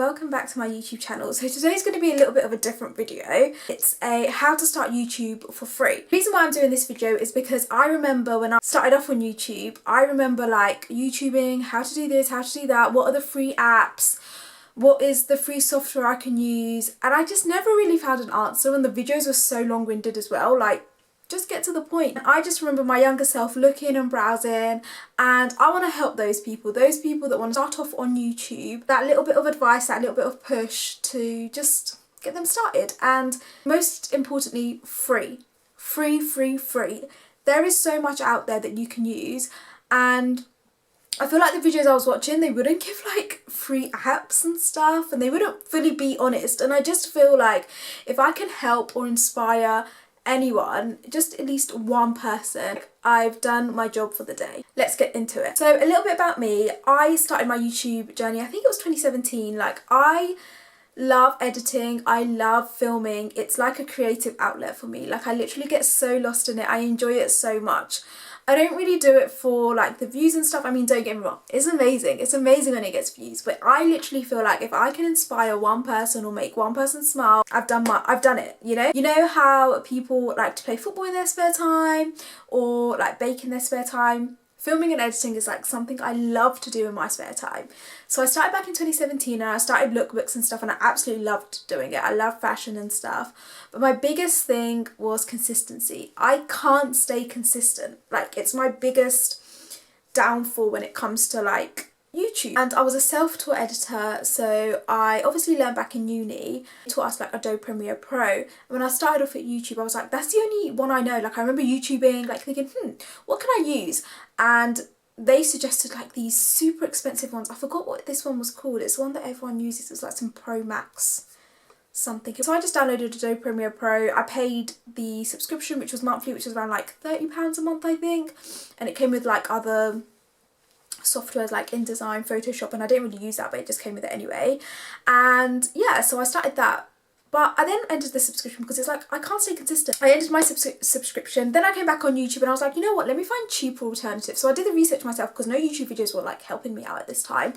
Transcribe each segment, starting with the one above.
welcome back to my YouTube channel. So today's going to be a little bit of a different video. It's a how to start YouTube for free. The reason why I'm doing this video is because I remember when I started off on YouTube, I remember like YouTubing, how to do this, how to do that, what are the free apps, what is the free software I can use, and I just never really found an answer, and the videos were so long-winded as well, like just get to the point. I just remember my younger self looking and browsing, and I want to help those people that want to start off on YouTube, that little bit of advice, that little bit of push to just get them started, and most importantly, free. There is so much out there that you can use, and I feel like the videos I was watching, they wouldn't give like free apps and stuff, and they wouldn't fully be honest, and I just feel like if I can help or inspire anyone, just at least one person, I've done my job for the day. Let's get into it. So a little bit about me. I started my YouTube journey, I think it was 2017. Like, I love editing, I love filming. It's like a creative outlet for me. Like, I literally get so lost in it. I enjoy it so much. I don't really do it for like the views and stuff. I mean, don't get me wrong, it's amazing when it gets views, but I literally feel like if I can inspire one person or make one person smile, I've done it, you know how people like to play football in their spare time or like bake in their spare time. Filming and editing is like something I love to do in my spare time. So I started back in 2017 and I started lookbooks and stuff, and I absolutely loved doing it. I love fashion and stuff. But my biggest thing was consistency. I can't stay consistent. Like, it's my biggest downfall when it comes to like YouTube. And I was a self-taught editor, so I obviously learned back in uni. They taught us like Adobe Premiere Pro. And when I started off at YouTube, I was like, that's the only one I know. Like, I remember YouTubing, like thinking, what can I use? And they suggested like these super expensive ones. I forgot what this one was called. It's the one that everyone uses. It's like some Pro Max something. So I just downloaded Adobe Premiere Pro. I paid the subscription, which was monthly, which was around like £30 a month, I think. And it came with like other softwares like InDesign, Photoshop, and I didn't really use that, but it just came with it anyway. And yeah, so I started that. But I then ended the subscription because it's like, I can't stay consistent. I ended my subscription. Then I came back on YouTube and I was like, you know what, let me find cheaper alternatives. So I did the research myself because no YouTube videos were like helping me out at this time.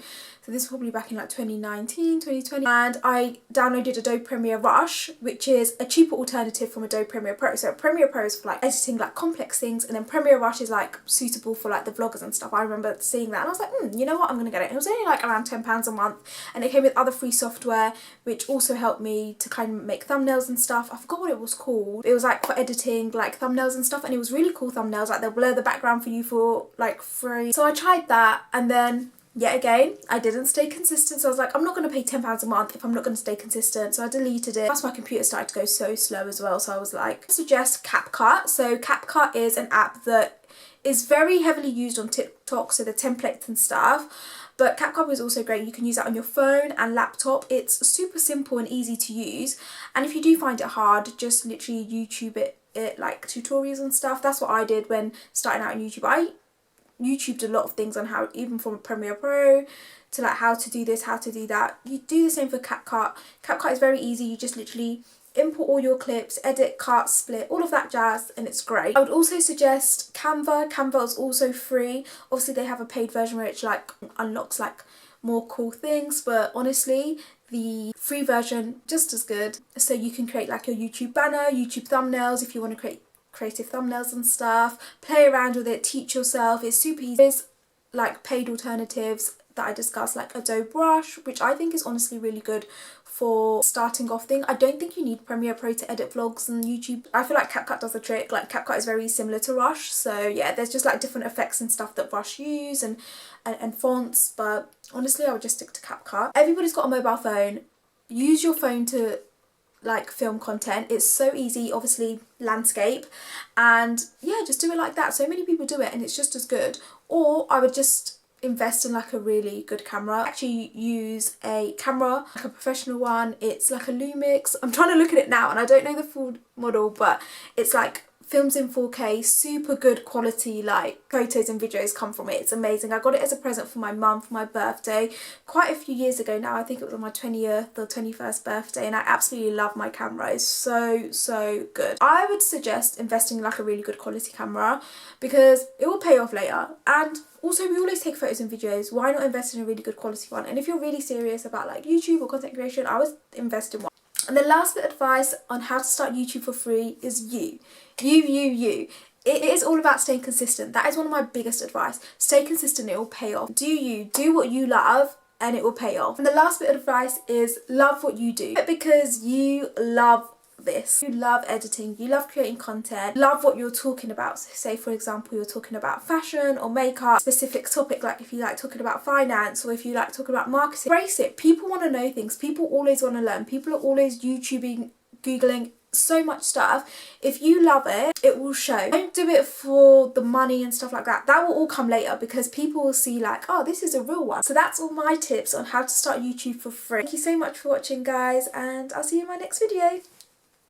So this was probably back in like 2019, 2020. And I downloaded Adobe Premiere Rush, which is a cheaper alternative from Adobe Premiere Pro. So Premiere Pro is for like editing like complex things, and then Premiere Rush is like suitable for like the vloggers and stuff. I remember seeing that and I was like, you know what, I'm gonna get it. It was only like around £10 a month, and it came with other free software, which also helped me to kind of make thumbnails and stuff. I forgot what it was called. It was like for editing like thumbnails and stuff, and it was really cool thumbnails. Like, they'll blur the background for you for like free. So I tried that, and then yet again, I didn't stay consistent. So I was like, I'm not going to pay £10 a month if I'm not going to stay consistent. So I deleted it. Plus my computer started to go so slow as well. So I was like, I suggest CapCut. So CapCut is an app that is very heavily used on TikTok, so the templates and stuff. But CapCut is also great. You can use that on your phone and laptop. It's super simple and easy to use. And if you do find it hard, just literally YouTube it like tutorials and stuff. That's what I did when starting out on YouTube. I YouTubed a lot of things on how, even from Premiere Pro to like how to do this, how to do that. You do the same for CapCut. CapCut is very easy. You just literally import all your clips, edit, cut, split, all of that jazz, and it's great. I would also suggest Canva. Canva is also free. Obviously they have a paid version which like unlocks like more cool things, but honestly the free version just as good. So you can create like your YouTube banner, YouTube thumbnails if you want to create creative thumbnails and stuff, play around with it, teach yourself. It's super easy. There's like paid alternatives that I discussed, like Adobe Rush, which I think is honestly really good for starting off thing. I don't think you need Premiere Pro to edit vlogs on YouTube. I feel like CapCut does the trick. Like, CapCut is very similar to Rush, so yeah, there's just like different effects and stuff that Rush use and fonts, but honestly I would just stick to CapCut. Everybody's got a mobile phone. Use your phone to like film content. It's so easy. Obviously landscape, and yeah, just do it like that. So many people do it and it's just as good. Or I would just invest in like a really good camera. Actually use a camera, like a professional one. It's like a Lumix. I'm trying to look at it now and I don't know the full model, but it's like films in 4K, super good quality like photos and videos come from it. It's amazing. I got it as a present for my mum for my birthday quite a few years ago now. I think it was on my 20th or 21st birthday, and I absolutely love my camera. It's so good. I would suggest investing in like a really good quality camera because it will pay off later. And also, we always take photos and videos. Why not invest in a really good quality one? And if you're really serious about like YouTube or content creation, I would invest in one. And the last bit of advice on how to start YouTube for free is you. It is all about staying consistent. That is one of my biggest advice. Stay consistent, it will pay off. Do what you love, and it will pay off. And the last bit of advice is love what you do, because you love this. You love editing, you love creating content, love what you're talking about. So say for example you're talking about fashion or makeup, specific topic, like if you like talking about finance or if you like talking about marketing, embrace it. People want to know things, people always want to learn, people are always YouTubing, Googling so much stuff. If you love it, it will show. Don't do it for the money and stuff like that. That will all come later because people will see like, oh, this is a real one. So that's all my tips on how to start YouTube for free. Thank you so much for watching, guys, and I'll see you in my next video.